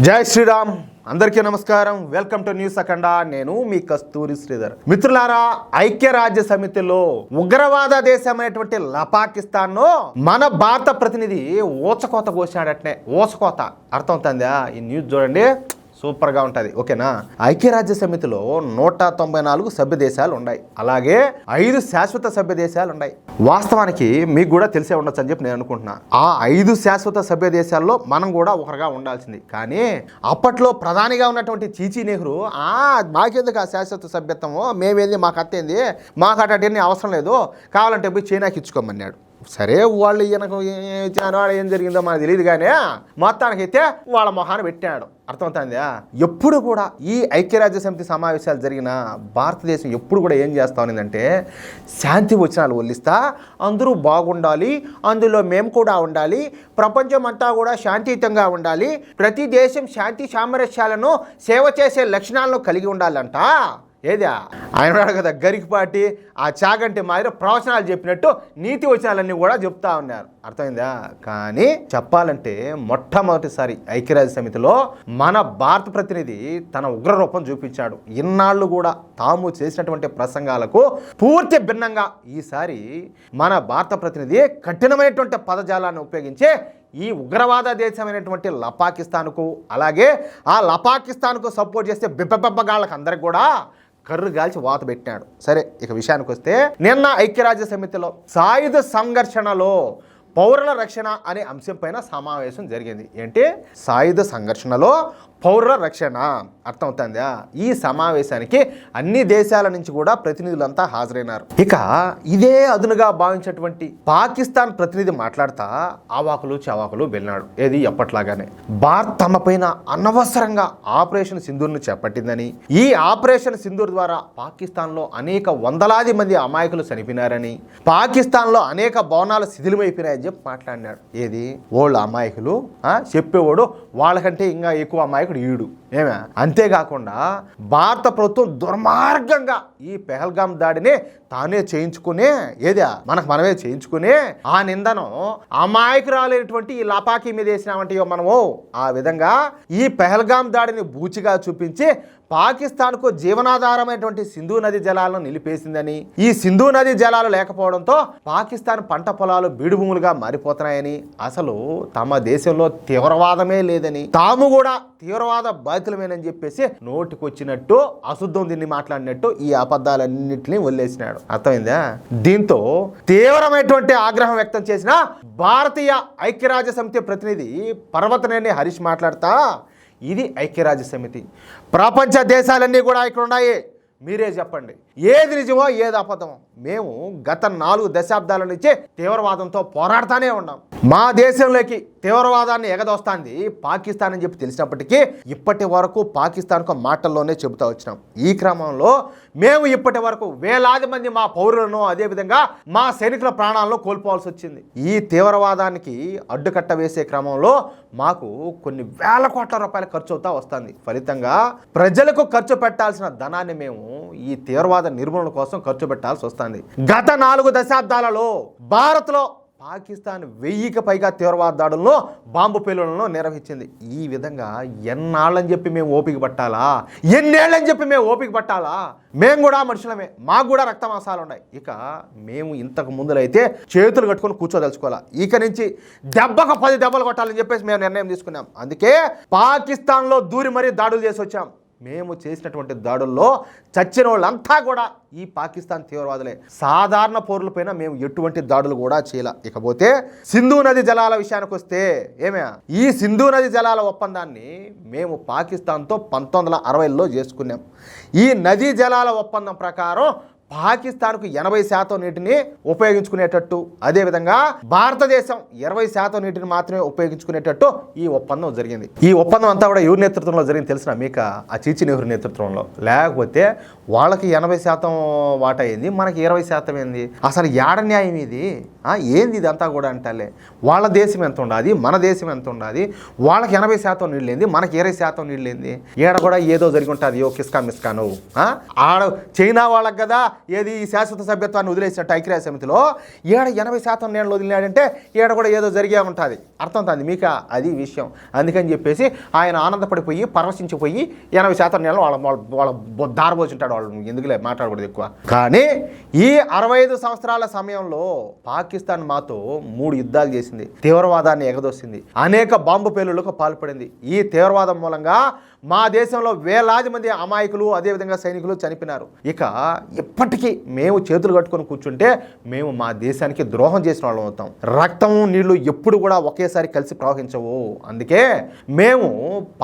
జై శ్రీరామ్. అందరికీ నమస్కారం. వెల్కమ్ టు న్యూస్ అఖండ. నేను మీ కస్తూరి శ్రీధర్. మిత్రులారా, ఐక్యరాజ్య సమితిలో ఉగ్రవాద దేశమైనటువంటి పాకిస్తాన్ ను మన భారత ప్రతినిధి ఊచకోత కోసాడట్నే. ఊచకోత అర్థం అవుతుందా? ఈ న్యూస్ చూడండి, సూపర్గా ఉంటుంది. ఓకేనా? ఐక్యరాజ్య సమితిలో 194 సభ్య దేశాలు ఉన్నాయి. అలాగే 5 శాశ్వత సభ్య దేశాలు ఉన్నాయి. వాస్తవానికి మీకు కూడా తెలిసే ఉండొచ్చు అని చెప్పి నేను అనుకుంటున్నా. ఆ 5 శాశ్వత సభ్య దేశాల్లో మనం కూడా ఒకరిగా ఉండాల్సింది. కానీ అప్పట్లో ప్రధానిగా ఉన్నటువంటి చీచీ నెహ్రూ మాకెందుకు ఆ శాశ్వత సభ్యత్వము, మేమేంది, మాకు అత్తేంది, మాకు అటన్నీ అవసరం లేదు, కావాలంటే పోయి చైనాకి ఇచ్చుకోమన్నాడు. సరే, వాళ్ళు ఈయనకు ఏం జరిగిందో మనకు తెలియదు, కానీ మొత్తానికైతే వాళ్ళ మొహాన్ని పెట్టాడు. అర్థమవుతుందా? ఎప్పుడు కూడా ఈ ఐక్యరాజ్య సమితి సమావేశాలు జరిగిన భారతదేశం ఎప్పుడు కూడా ఏం చేస్తా ఉన్నదంటే, శాంతి వచనాలు వల్లిస్తా, అందరూ బాగుండాలి, అందులో మేము కూడా ఉండాలి, ప్రపంచం అంతా కూడా శాంతియుతంగా ఉండాలి, ప్రతి దేశం శాంతి సామరస్యాలను సేవ చేసే లక్షణాలను కలిగి ఉండాలంట. ఏదా ఆయన కదా గరికిపాటి ఆ చాగంటి మాదిరి ప్రవచనాలు చెప్పినట్టు నీతి వచనాలన్నీ కూడా చెప్తా ఉన్నారు. అర్థమైందా? కానీ చెప్పాలంటే మొట్టమొదటిసారి ఐక్యరాజ్య సమితిలో మన భారత ప్రతినిధి తన ఉగ్ర రూపం చూపించాడు. ఇన్నాళ్ళు కూడా తాము చేసినటువంటి ప్రసంగాలకు పూర్తి భిన్నంగా ఈసారి మన భారత ప్రతినిధి కఠినమైనటువంటి పదజాలాన్ని ఉపయోగించి ఈ ఉగ్రవాద దేశమైనటువంటి పాకిస్తాన్కు, అలాగే ఆ పాకిస్తాన్కు సపోర్ట్ చేస్తే బిబ్బగాళ్ళకి అందరికి కూడా కర్రు గాల్చి వాత పెట్టాడు. సరే, ఇక విషయానికి వస్తే, నిన్న ఐక్యరాజ్య సమితిలో సాయుధ సంఘర్షణలో పౌరుల రక్షణ అనే అంశం పైన సమావేశం జరిగింది. ఏంటి? సాయుధ సంఘర్షణలో పౌరుల రక్షణ. అర్థమవుతుందా? ఈ సమావేశానికి అన్ని దేశాల నుంచి కూడా ప్రతినిధులంతా హాజరైనారు. ఇక ఇదే అదునుగా భావించేటువంటి పాకిస్తాన్ ప్రతినిధి మాట్లాడుతా ఆవాకులు చవాకులు వెళ్ళినాడు. ఏది ఎప్పట్లాగానే భారత్ తమ పైన అనవసరంగా ఆపరేషన్ సింధూర్ను చేపట్టిందని, ఈ ఆపరేషన్ సింధూర్ ద్వారా పాకిస్తాన్లో అనేక వందలాది మంది అమాయకులు చనిపోయినారని, పాకిస్తాన్లో అనేక భవనాలు శిథిలమైపోయినాయని చెప్పి మాట్లాడినాడు. ఏది? ఓళ్ళు అమాయకులు, చెప్పేవాడు వాళ్ళకంటే ఇంకా ఎక్కువ అమాయకుడు ఈడు. ఏమే? అంతేకాకుండా భారత ప్రభుత్వం దుర్మార్గంగా ఈ పెహల్గాం దాడిని తానే చేయించుకునే, ఏదా మనమే చేయించుకునే ఆ నిందను అమాయకురాలైనటువంటి ఈ లపాకీ మీద వేసినామంటే మనము ఆ విధంగా ఈ పెహల్గాం దాడిని బూచిగా చూపించి పాకిస్తాన్కు జీవనాధారమైనటువంటి సింధు నది జలాలను నిలిపేసిందని, ఈ సింధు నది జలాలు లేకపోవడంతో పాకిస్తాన్ పంట పొలాలు బీడు భూములుగా మారిపోతున్నాయని, అసలు తమ దేశంలో తీవ్రవాదమే లేదని, తాము కూడా తీవ్రవాద బాధితులమేనని చెప్పేసి నోటికొచ్చినట్టు అశుద్ధం దీన్ని మాట్లాడినట్టు ఈ అబద్ధాలన్నింటినీ వదిలేసినాడు. అర్థమైందా? దీంతో తీవ్రమైనటువంటి ఆగ్రహం వ్యక్తం చేసిన భారతీయ ఐక్యరాజ్య సమితి ప్రతినిధి పర్వతనేని హరీష్ మాట్లాడతా, ఇది ఐక్యరాజ్య సమితి, ప్రపంచ దేశాలన్నీ కూడా ఇక్కడ ఉన్నాయి, మీరే చెప్పండి ఏది నిజమో ఏది అబద్ధమో. మేము గత 4 దశాబ్దాల నుంచి తీవ్రవాదంతో పోరాడుతూనే ఉన్నాం. మా దేశంలోకి తీవ్రవాదాన్ని ఎగదోస్తాంది పాకిస్తాన్ అని చెప్పి తెలిసినప్పటికీ ఇప్పటి వరకు పాకిస్తాన్కు మాటల్లోనే చెబుతూ వచ్చినాం. ఈ క్రమంలో మేము ఇప్పటి వరకు వేలాది మంది మా పౌరులను, అదేవిధంగా మా సైనికుల ప్రాణాలను కోల్పోవాల్సి వచ్చింది. ఈ తీవ్రవాదానికి అడ్డుకట్ట వేసే క్రమంలో మాకు కొన్ని వేల కోట్ల రూపాయలు ఖర్చు అవుతా వస్తుంది. ఫలితంగా ప్రజలకు ఖర్చు పెట్టాల్సిన ధనాన్ని మేము ఈ తీవ్రవాద నిర్మూలన కోసం ఖర్చు పెట్టాల్సి వస్తుంది. గత 4 దశాబ్దాలలో భారత్లో పాకిస్తాన్ 1000కి పైగా తీవ్రవాద దాడులను, బాంబు పేలుళ్లను నిర్వహించింది. ఈ విధంగా ఎన్నాళ్ళని చెప్పి మేము ఓపిక పట్టాలా? ఎన్నేళ్ళని చెప్పి మేము ఓపిక పట్టాలా? మేము కూడా మనుషులమే, మాకు కూడా రక్తమాంసాలు ఉన్నాయి. ఇక మేము ఇంతకు ముందులైతే చేతులు కట్టుకొని కూర్చోదలుచుకోవాలా. ఇక నుంచి దెబ్బకు 10 దెబ్బలు కొట్టాలని చెప్పేసి మేము నిర్ణయం తీసుకున్నాం. అందుకే పాకిస్తాన్లో దూరి మరీ దాడులు చేసి వచ్చాం. మేము చేసినటువంటి దాడుల్లో చచ్చిన వాళ్ళంతా కూడా ఈ పాకిస్తాన్ తీవ్రవాదులే. సాధారణ పౌరులపైన మేము ఎటువంటి దాడులు కూడా చేయాల. ఇకపోతే సింధు నది జలాల విషయానికి వస్తే, ఈ సింధు నది జలాల ఒప్పందాన్ని మేము పాకిస్తాన్తో 1960లో చేసుకున్నాం. ఈ నదీ జలాల ఒప్పందం ప్రకారం పాకిస్తాన్కు 80% నీటిని ఉపయోగించుకునేటట్టు, అదేవిధంగా భారతదేశం 20% నీటిని మాత్రమే ఉపయోగించుకునేటట్టు ఈ ఒప్పందం జరిగింది. ఈ ఒప్పందం అంతా కూడా ఎవరి నేతృత్వంలో జరిగింది తెలిసిన మీకు? ఆ చీచీ నెహ్రూ నేతృత్వంలో. లేకపోతే వాళ్ళకి 80% వాటా అయింది, మనకి 20% ఏంది? అసలు ఏడ న్యాయం ఇది? ఏంది ఇదంతా కూడా అంటాలే? వాళ్ళ దేశం ఎంత ఉండాలి, మన దేశం ఎంత ఉండాలి? వాళ్ళకి 80% నీళ్ళు ఏంది, మనకి 20% నీళ్ళు ఏంది? ఏడ కూడా ఏదో జరిగి ఉంటుంది, కిస్కా మిస్కా నువ్వు. ఆడ చైనా వాళ్ళకి కదా ఏది ఈ శాశ్వత సభ్యత్వాన్ని వదిలేసినట్టు ఐక్యరాజ్య సమితిలో 80% నేను వదిలినాడంటే ఈడ కూడా ఏదో జరిగే ఉంటుంది అర్థం అవుతుంది మీకు అది విషయం. అందుకని చెప్పేసి ఆయన ఆనందపడిపోయి పరవశించిపోయి 80% నేను వాళ్ళ దారబోచుంటాడు. వాళ్ళు ఎందుకులే మాట్లాడకూడదు ఎక్కువ. కానీ ఈ 65 సంవత్సరాల సమయంలో పాకిస్తాన్ మాతో 3 యుద్ధాలు చేసింది, తీవ్రవాదాన్ని ఎగదోసింది, అనేక బాంబు పేలుళ్లకు పాల్పడింది. ఈ తీవ్రవాదం మూలంగా మా దేశంలో వేలాది మంది అమాయకులు అదేవిధంగా సైనికులు చనిపోయినారు. ఇక ఇప్పటికీ మేము చేతులు కట్టుకొని కూర్చుంటే మేము మా దేశానికి ద్రోహం చేసిన వాళ్ళం అవుతాం. రక్తం నీళ్లు ఎప్పుడు కూడా ఒకేసారి కలిసి ప్రవహించవు. అందుకే మేము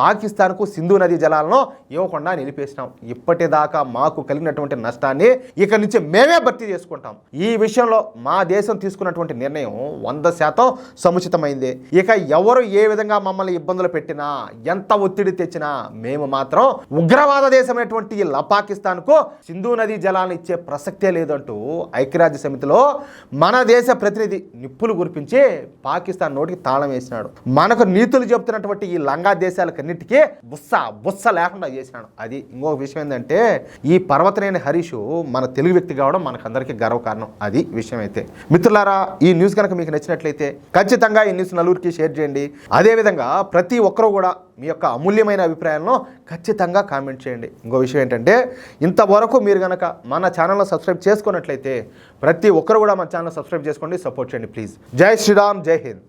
పాకిస్తాన్కు సింధు నదీ జలాలను ఇవ్వకుండా నిలిపేసినాం. ఇప్పటిదాకా మాకు కలిగినటువంటి నష్టాన్ని ఇక నుంచి మేమే భర్తీ చేసుకుంటాం. ఈ విషయంలో మా దేశం తీసుకున్నటువంటి నిర్ణయం 100% సముచితమైంది. ఇక ఎవరు ఏ విధంగా మమ్మల్ని ఇబ్బందులు పెట్టినా ఎంత ఒత్తిడి తెచ్చినా మేము మాత్రం ఉగ్రవాద దేశమైనటువంటి పాకిస్తాన్కు సింధు నదీ జలాన్ని ఇచ్చే ప్రసక్తే లేదంటూ ఐక్యరాజ్య సమితిలో మన దేశ ప్రతినిధి నిప్పులు కురిపించి పాకిస్తాన్ నోటికి తాళం వేసినాడు. మనకు నీతులు చెబుతున్నటువంటి ఈ లంగా దేశాలకన్నిటికీ బుస్స లేకుండా చేసినాడు. అది ఇంకొక విషయం ఏంటంటే ఈ పర్వతనేని హరీష్ మన తెలుగు వ్యక్తి కావడం మనకందరికీ గర్వకారణం. అది విషయం. అయితే మిత్రులారా, ఈ న్యూస్ కనుక మీకు నచ్చినట్లయితే ఖచ్చితంగా ఈ న్యూస్ నలుగురికి షేర్ చేయండి. అదేవిధంగా ప్రతి ఒక్కరూ కూడా మీ యొక్క అమూల్యమైన అభిప్రాయాలను ఖచ్చితంగా కామెంట్ చేయండి. ఇంకో విషయం ఏంటంటే ఇంతవరకు మీరు కనుక మన ఛానల్ను సబ్స్క్రైబ్ చేసుకున్నట్లయితే ప్రతి ఒక్కరు కూడా మన ఛానల్ సబ్స్క్రైబ్ చేసుకోండి, సపోర్ట్ చేయండి ప్లీజ్. జై శ్రీరామ్, జై హింద్.